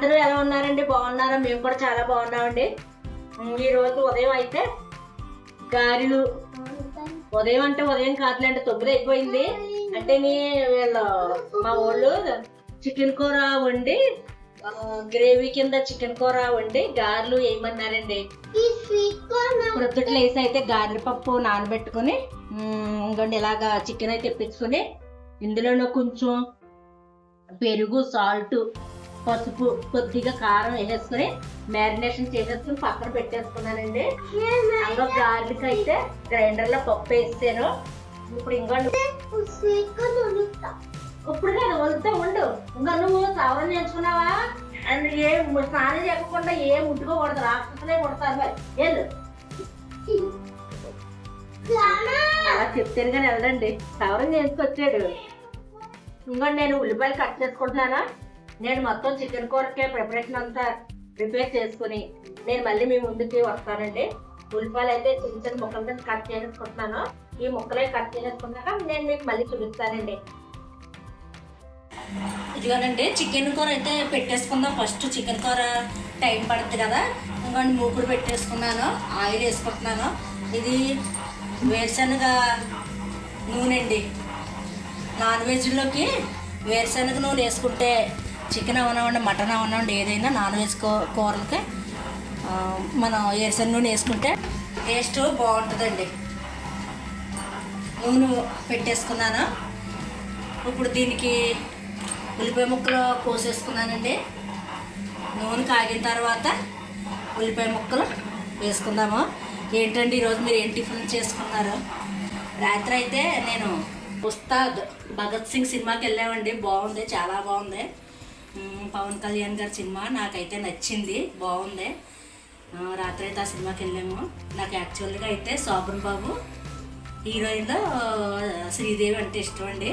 అందరూ ఎలా ఉన్నారండి? బాగున్నారా? మేము కూడా చాలా బాగున్నామండి. ఈరోజు ఉదయం అయితే గారెలు, ఉదయం అంటే ఉదయం కాదులేండి, 9 అయిపోయింది. అంటే వీళ్ళు మా వాళ్ళు చికెన్ కూర వండి, గ్రేవీ కింద చికెన్ కూర వండి గారెలు వేయమన్నారండి. ప్రొద్దుట్లు వేసి అయితే గారెల పప్పు నానబెట్టుకుని ఇంకొండి ఇలాగా చికెన్ అయితే తెప్పించుకుని ఇందులోనూ కొంచెం పెరుగు, సాల్ట్, పసుపు, కొద్దిగా కారం వేసేసుకుని మ్యారినేషన్ చేసేసుకుని పక్కన పెట్టేసుకున్నానండి. అందులో గార్లిక్ అయితే గ్రైండర్లో పప్పు వేసాను. ఇప్పుడు ఇంకోండి ఇప్పుడు కదా వదులుతా ఉండు. ఇంకా నువ్వు సవరణ నేర్చుకున్నావా? అండ్ స్నానం చేయకుండా ముట్టుకోకూడదు, రాక్షసులే కొడతారు. మరి వెళ్ళు, అలా చెప్తాను కానీ వెళ్ళండి. సవరణ నేర్చుకొచ్చాడు. ఇంకోండి నేను ఉల్లిపాయలు కట్ చేసుకుంటున్నాను. నేను మొత్తం చికెన్ కూరకే ప్రిపరేషన్ అంతా ప్రిపేర్ చేసుకుని నేను మళ్ళీ మీ ముందుకి వస్తానండి. ఉల్లిపాయలు అయితే చిన్న చిన్న ముక్కల కింద కట్ చేసుకుంటున్నాను. ఈ ముక్కలే కట్ చేసుకున్నాక నేను మీకు మళ్ళీ చూపిస్తానండి. ఇదిగోనండి చికెన్ కూర అయితే పెట్టేసుకుందాం. ఫస్ట్ చికెన్ కూర టైం పడుతుంది కదా. ఇంకోండి మూకుడు పెట్టేసుకున్నాను, ఆయిల్ వేసుకుంటున్నాను. ఇది వేరుశనగ నూనె అండి. నాన్ వెజ్లోకి వేరుశనగ నూనె వేసుకుంటే చికెన్ అవనివ్వండి, మటన్ అవనివ్వండి, ఏదైనా నాన్ వెజ్ కూరలకి మనం వేరుశనగ నూనె వేసుకుంటే టేస్ట్ బాగుంటుందండి. నూనె పెట్టేసుకున్నాను. ఇప్పుడు దీనికి ఉల్లిపాయ ముక్కలు కోసేసుకున్నానండి. నూనె కాగిన తర్వాత ఉల్లిపాయ ముక్కలు వేసుకుందాము. ఏంటండి ఈరోజు మీరు ఏం టిఫిన్ చేసుకున్నారు? రాత్రి అయితే నేను ఉస్తాద్ భగత్ సింగ్ సినిమాకి వెళ్ళామండి. బాగుంది, చాలా బాగుంది. పవన్ కళ్యాణ్ గారి సినిమా నాకైతే నచ్చింది, బాగుంది. రాత్రి అయితే ఆ సినిమాకి వెళ్ళాము. నాకు యాక్చువల్గా అయితే శోభన్ బాబు హీరోయిన్లో శ్రీదేవి అంటే ఇష్టం అండి.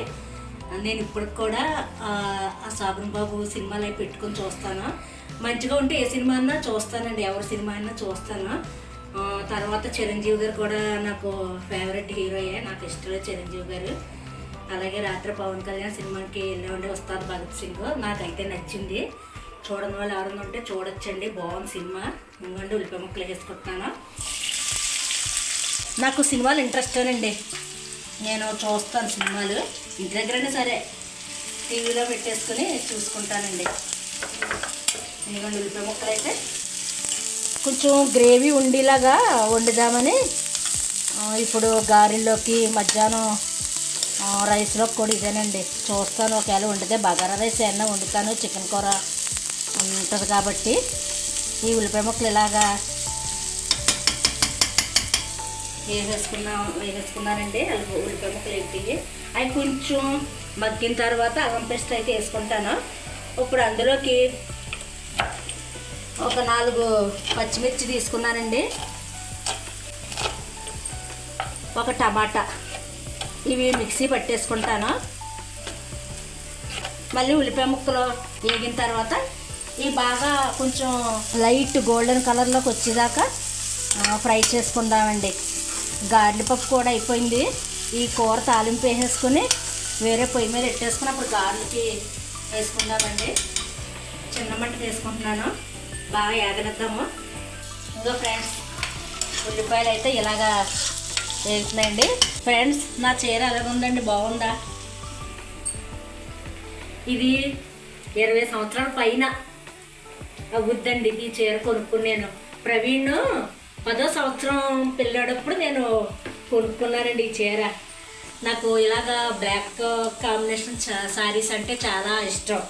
నేను ఇప్పటికి కూడా ఆ శోభన్ బాబు సినిమాలు అవి పెట్టుకొని చూస్తాను. మంచిగా ఉంటే ఏ సినిమా అయినా చూస్తానండి, ఎవరి సినిమా అయినా చూస్తాను. తర్వాత చిరంజీవి గారు కూడా నాకు ఫేవరెట్ హీరోయే, నాకు ఇష్టమే చిరంజీవి గారు. అలాగే రాత్రి పవన్ కళ్యాణ్ సినిమాకి వెళ్ళామండి, ఉస్తాద్ భగత్ సింగ్. నాకైతే నచ్చింది. చూడని వాళ్ళు ఎవరైనా ఉంటే చూడొచ్చండి, బాగుంది సినిమా. ఇంకొండి ఉల్లిపాయ ముక్కలు వేసుకుంటున్నాను. నాకు సినిమాలు ఇంట్రెస్టేనండి, నేను చూస్తాను సినిమాలు. ఇంటి దగ్గరైనా సరే టీవీలో పెట్టేసుకుని చూసుకుంటానండి. ఎందుకంటే ఉల్లిపాయ ముక్కలు అయితే కొంచెం గ్రేవీ ఉండేలాగా వండుదామని ఇప్పుడు గారెల్లోకి మధ్యాహ్నం రైస్లోకి కూడా ఇదేనండి చూస్తాను. ఒకవేళ వండితే బగారా రైస్ ఏమన్నా వండుతాను, చికెన్ కూర ఉంటుంది కాబట్టి. ఈ ఉల్లిపాయ ముక్కలు ఇలాగా వేసేసుకున్నానండి. ఉల్లిపాయ ముక్కలు ఎత్తి అవి కొంచెం మగ్గిన తర్వాత అల్లం పేస్ట్ అయితే వేసుకుంటాను. ఇప్పుడు అందులోకి ఒక 4 పచ్చిమిర్చి తీసుకున్నానండి, ఒక టమాటా, ఇవి మిక్సీ పట్టేసుకుంటాను. మళ్ళీ ఉల్లిపాయ ముక్కలు వేగిన తర్వాత ఇవి బాగా కొంచెం లైట్ గోల్డెన్ కలర్లోకి వచ్చేదాకా ఫ్రై చేసుకుందామండి. గారెల పప్పు కూడా అయిపోయింది. ఈ కూర తాలింపు వేసేసుకొని వేరే పొయ్యి మీద పెట్టేసుకుని అప్పుడు గారెలకి వేసుకుందామండి. చిన్న మంటకు వేసుకుంటున్నాను, బాగా ఏగనిద్దాము. ఇంకా ఫ్రెండ్స్ ఉల్లిపాయలు అయితే ఇలాగా వేగుతున్నాయండి. ఫ్రెండ్స్ నా చీర ఎలాగుందండి, బాగుందా? ఇది 20 సంవత్సరాల పైన అవుద్దండి ఈ చీర కొనుక్కుని. నేను ప్రవీణ్ 10వ సంవత్సరం పిల్లాడప్పుడు నేను కొనుక్కున్నానండి ఈ చీర. నాకు ఇలాగా బ్లాక్ కాంబినేషన్ శారీస్ అంటే చాలా ఇష్టం.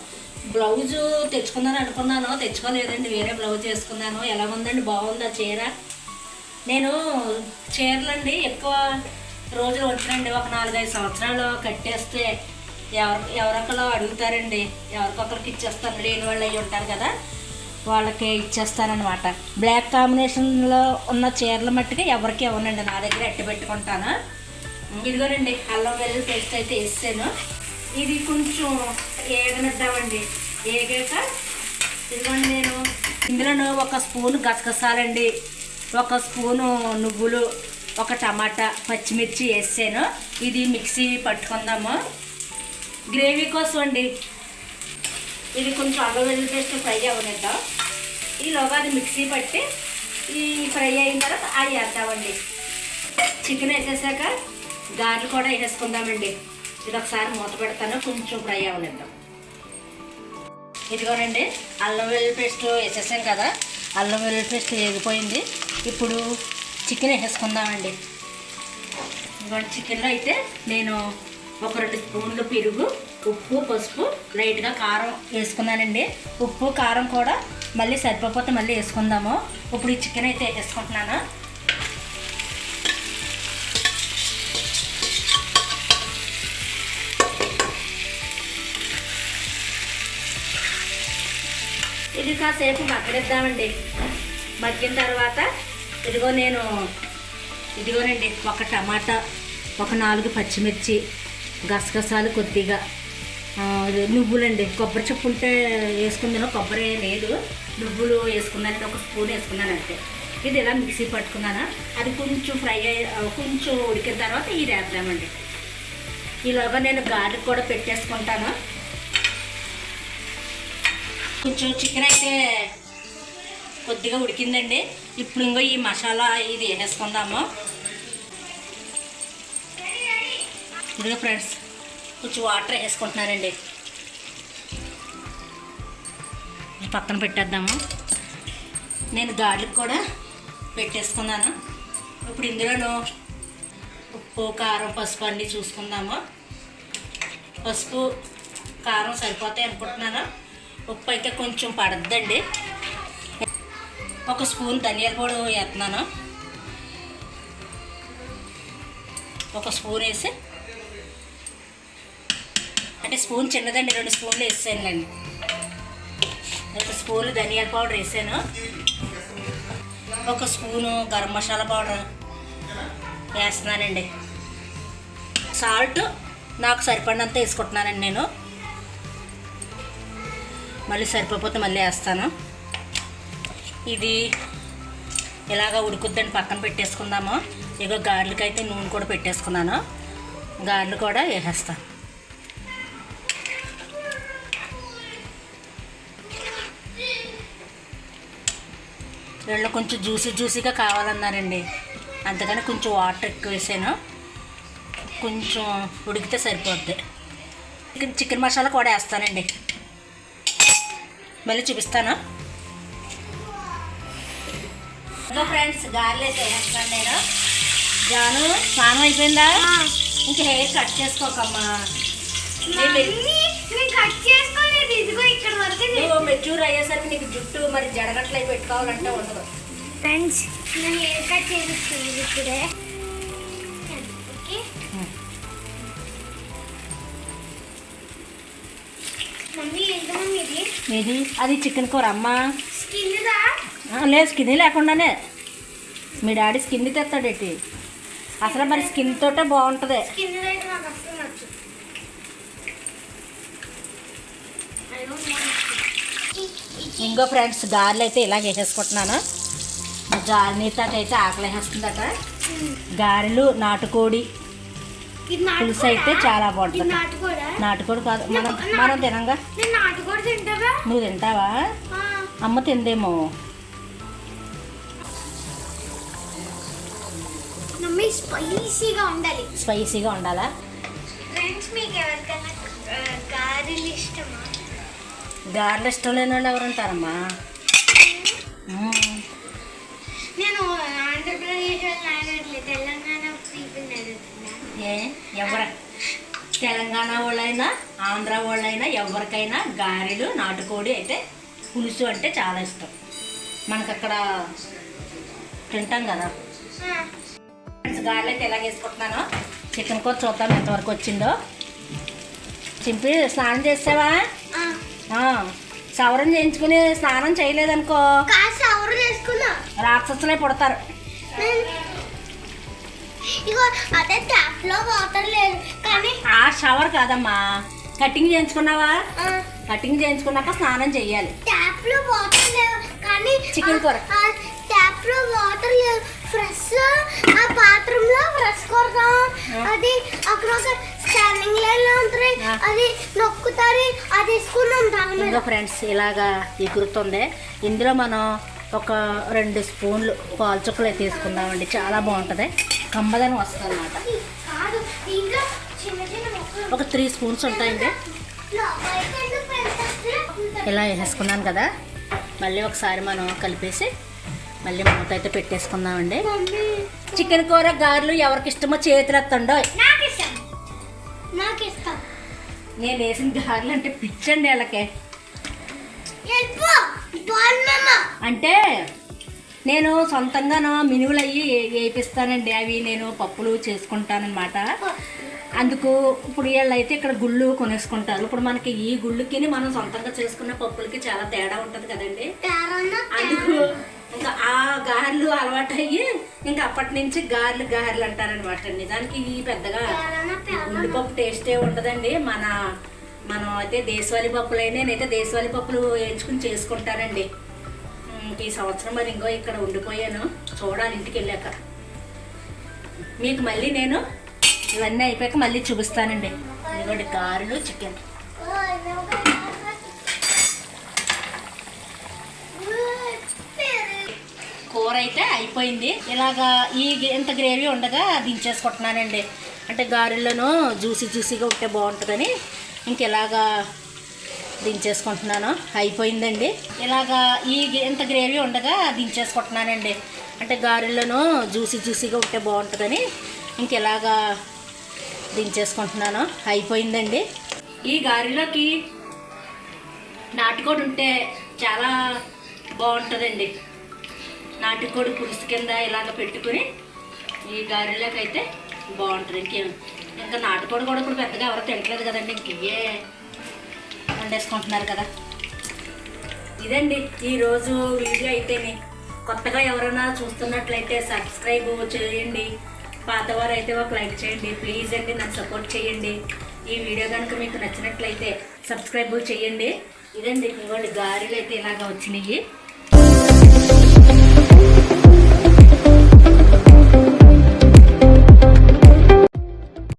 బ్లౌజు తెచ్చుకుందాను అనుకున్నాను, తెచ్చుకోలేదండి, వేరే బ్లౌజ్ వేసుకున్నాను. ఎలా ఉందండి, బాగుందా చీర? నేను చీరలండి ఎక్కువ రోజులు వచ్చానండి, ఒక 4-5 సంవత్సరాలు కట్టేస్తే ఎవరొకరు అడుగుతారండి, ఎవరికొకరికి ఇచ్చేస్తాను. లేని వాళ్ళు అయ్యి ఉంటారు కదా, వాళ్ళకి ఇచ్చేస్తానమాట. బ్లాక్ కాంబినేషన్లో ఉన్న చీరల మట్టుకి ఎవరికి ఇవ్వనండి, నా దగ్గర అట్టి పెట్టుకుంటాను. ఇదిగోనండి అల్లం వెల్లుల్లి పేస్ట్ అయితే వేసాను. ఇది కొంచెం ఏగనిద్దామండి. ఏగాక ఇదిగోండి నేను ఇందులో 1 స్పూను గసగసాలండి, 1 స్పూను నువ్వులు, 1 టమాటా, పచ్చిమిర్చి వేసాను. ఇది మిక్సీ పట్టుకుందాము గ్రేవీ కోసం అండి. ఇది కొంచెం అల్లం వెల్లుల్లి పేస్ట్ ఫ్రై అవ్వనిద్దాం. ఈలోగా అది మిక్సీ పట్టి ఈ ఫ్రై అయిన తర్వాత అది వేద్దామండి. చికెన్ వేసేసాక గార్లు కూడా వేసేసుకుందామండి. ఇది ఒకసారి మూత పెడతాను, కొంచెం ఫ్రై అవ్వనిద్దాం. ఇదిగోనండి అల్లం వెల్లుల్లి పేస్ట్ వేసేసాం కదా, అల్లం వెల్లుల్లి పేస్ట్ వేగిపోయింది. ఇప్పుడు చికెన్ వేసేసుకుందామండి. ఇదిగోండి చికెన్లో అయితే నేను ఒక 2 స్పూన్లు పెరుగు, ఉప్పు, పసుపు, లైట్గా కారం వేసుకున్నానండి. ఉప్పు కారం కూడా మళ్ళీ సరిపోతే మళ్ళీ వేసుకుందాము. ఇప్పుడు ఈ చికెన్ అయితే వేసుకుంటున్నాను. ఇది కాసేపు మగ్గనిద్దామండి. మగ్గిన తర్వాత ఇదిగోనండి ఒక టమాటా, ఒక 4 పచ్చిమిర్చి, గసగసాలు కొద్దిగా, నువ్వులండి. కొబ్బరి చెప్పు ఉంటే వేసుకుందాను, కొబ్బరి లేదు, నువ్వులు వేసుకున్నానండి. 1 స్పూన్ వేసుకున్నాను అంతే. ఇది ఇలా మిక్సీ పట్టుకున్నాను. అది కొంచెం కొంచెం ఉడికిన తర్వాత ఇది వేద్దామండి. ఈలోగా నేను గార్లిక్ కూడా పెట్టేసుకుంటాను. కొంచెం చికెన్ అయితే కొద్దిగా ఉడికిందండి. ఇప్పుడు ఇంకో ఈ మసాలా ఇది వేసేసుకుందాము. ఇదిగో ఫ్రెండ్స్ కొంచెం వాటర్ వేసుకుంటున్నానండి. పక్కన పెట్టేద్దాము. నేను గార్లిక్ కూడా పెట్టేసుకున్నాను. ఇప్పుడు ఇందులో ఉప్పు, కారం, పసుపు అన్నీ చూసుకుందాము. పసుపు కారం సరిపోతాయి అనుకుంటున్నాను. ఉప్పు అయితే కొంచెం పడద్దండి. 1 స్పూన్ ధనియాల పొడి వేస్తున్నాను. 1 స్పూన్ వేసి, అంటే స్పూన్ చిన్నదండి, 2 స్పూన్లు వేసానులేండి. 2 స్పూన్లు ధనియాల పౌడర్ వేసాను. 1 స్పూను గరం మసాలా పౌడర్ వేస్తున్నానండి. సాల్ట్ నాకు సరిపడినంత వేసుకుంటున్నానండి నేను. మళ్ళీ సరిపోతే మళ్ళీ వేస్తాను. ఇది ఇలాగ ఉడుకుద్దని పక్కన పెట్టేసుకుందాము. ఇగో గార్లిక్ అయితే నూనె కూడా పెట్టేసుకున్నాను. గార్లు కూడా వేసేస్తాను. వీళ్ళు కొంచెం జ్యూసీగా కావాలన్నారండి, అందుకని కొంచెం వాటర్ ఎక్కువ వేసాను. కొంచెం ఉడికితే సరిపోద్ది. చికెన్ మసాలా కూడా వేస్తానండి, మళ్ళీ చూపిస్తాను. ఇంకా ఫ్రెండ్స్ గార్లు అయితే వేస్తాను నేను. జాను స్నానం అయిపోయిందా? ఇంకా హెయిర్ కట్ చేసుకోకమ్మా. నువ్వు మెచ్యూర్ అయ్యేసరికి నీకు జుట్టు మరి జడగట్లయి పెట్టుకోవాలంటే ఉండదు. ఫ్రెండ్స్ నేను హెయిర్ కట్ చేపిస్తుంది ఇప్పుడే. మమ్మీ ఎంత మమ్మీ ఇది అది చికెన్ కూర అమ్మా. స్కిన్ లేదు, స్కిన్ లేకుండానే. మీ డాడీ స్కిన్ తెస్తాడేటి? అసలు మరి స్కిన్ తోటే బాగుంటుంది. స్కిన్ అయితే నాకు అసలు నచ్చు. ఇంకో ఫ్రెండ్స్ గారెలు అయితే ఇలా వేసేసుకుంటున్నాను. నీతాకైతే ఆకలి వేస్తుందట. గారెలు నాటుకోడి పులుసు అయితే చాలా బాగుంటుంది. నాటుకోడి కాదు, మనం తినంగా. నువ్వు తింటావా? అమ్మ తిందేమో. స్పైసీగా ఉండాలా? గారెలు ఇష్టం లేని వాళ్ళు ఎవరు ఉంటారమ్మా? నేను ఆంధ్రప్రదేశ్ తెలంగాణ తెలంగాణ వాళ్ళైనా ఆంధ్ర వాళ్ళైనా ఎవరికైనా గారెలు నాటుకోడి అయితే పులుసు అంటే చాలా ఇష్టం. మనకు అక్కడ తింటాం కదా. గారెలు అయితే ఎలా వేసుకుంటున్నానో చికెన్ కూర చూద్దాం ఎంతవరకు వచ్చిందో. చింపి స్నానం చేసావా? సవరం చేయించుకుని స్నానం చేయలేదనుకో రాక్షసులే పుడతారు. అదే ట్యాప్ లో వాటర్ లేదు కానీ ఆ షవర్ కాదమ్మా, కటింగ్ చేయించుకున్నావా? కటింగ్ చేయించుకున్నాక స్నానం చెయ్యాలి. ట్యాప్ లో వాటర్ లేవు కానీ చికెన్ కూర ట్యాప్ లో వాటర్ లేవు. ఫ్రెష్ ఆ పాత్రలో ఫ్రెష్ కొడతాం. అది అక్కడ ఒక రన్నింగ్ లైన్ లో ఉంటుంది అది నొక్కుతారు అది వేసుకున్నాం దాని మీద ఇంకా ఫ్రెండ్స్ ఇలాగా ఎగురుతుంది. ఇందులో మనం ఒక 2 స్పూన్లు పాలు చుక్కలు అయితే తీసుకుందామండి. చాలా బాగుంటుంది, కమ్మదనం వస్తుంది అన్నమాట. కాదు దీంట్లో చిన్న చిన్న మొక్కలు ఒక 3 స్పూన్స్ ఉంటాయండి. ఇలా వేసేసుకున్నాను కదా, మళ్ళీ ఒకసారి మనం కలిపేసి మళ్ళీ మూత అయితే పెట్టేసుకుందామండి. చికెన్ కూర గారెలు ఎవరికి ఇష్టమో చేతులు ఎత్తండో. నాకు ఇష్టం. నేను వేసిన గారెలు అంటే పిచ్చండి వాళ్ళకే. అంటే నేను సొంతంగా మినువులు అయ్యి వేపిస్తానండి. అవి నేను పప్పులు చేసుకుంటానమాట. అందుకు ఇప్పుడు వీళ్ళు అయితే ఇక్కడ గుళ్ళు కొనేసుకుంటారు. ఇప్పుడు మనకి ఈ గుళ్ళకి మనం సొంతంగా చేసుకున్న పప్పులకి చాలా తేడా ఉంటుంది కదండి. అందుకు ఇంకా ఆ గారెలు అలవాటు అయ్యి ఇంకా అప్పటి నుంచి గారెలు అంటారనమాట. నిజానికి ఈ పెద్దగా గుండు పప్పు టేస్టే ఉండదండి. మనం అయితే దేశవాళీ పప్పులు నేనైతే దేశవాళీ పప్పులు వేయించుకుని చేసుకుంటానండి. ఈ సంవత్సరం మరి ఇంకో ఇక్కడ ఉండిపోయాను, చూడాలి ఇంటికి వెళ్ళాక. మీకు మళ్ళీ నేను ఇవన్నీ అయిపోయాక మళ్ళీ చూపిస్తానండి. ఇదిగోండి గారెలు, చికెన్. కూర అయితే అయిపోయింది. ఇలాగా ఇంత గ్రేవీ ఉండగా దించేసుకుంటున్నానండి. అంటే గారెలను జ్యూసీగా ఉంటే బాగుంటుందని ఇంక ఇలాగా దించేసుకుంటున్నాను. అయిపోయిందండి. ఇలాగా ఇంత గ్రేవీ ఉండగా దించేసుకుంటున్నానండి. అంటే గారెలను జ్యూసీగా ఉంటే బాగుంటుందని ఇంక ఇలాగా దించేసుకుంటున్నాను. అయిపోయిందండి. ఈ గారెలోకి నాటుకోడి ఉంటే చాలా బాగుంటుందండి. నాటుకోడి పులుసు కింద ఇలాగ పెట్టుకుని ఈ గారెలోకి అయితే బాగుంటుంది. ఇంకా నాటుకోడి కూడా ఇప్పుడు పెద్దగా ఎవరో తినట్లేదు కదండి. ఇంక ఇవే వండేసుకుంటున్నారు కదా. ఇదండి ఈరోజు వీడియో అయితేనే. కొత్తగా ఎవరైనా చూస్తున్నట్లయితే సబ్స్క్రైబ్ చేయండి. పాతవారు అయితే ఒక లైక్ చేయండి ప్లీజ్ అండి. నాకు సపోర్ట్ చేయండి. ఈ వీడియో కనుక మీకు నచ్చినట్లయితే సబ్స్క్రైబ్ చేయండి. ఇదండి ఇవాళ గారెలు అయితే ఇలాగ వచ్చినాయి.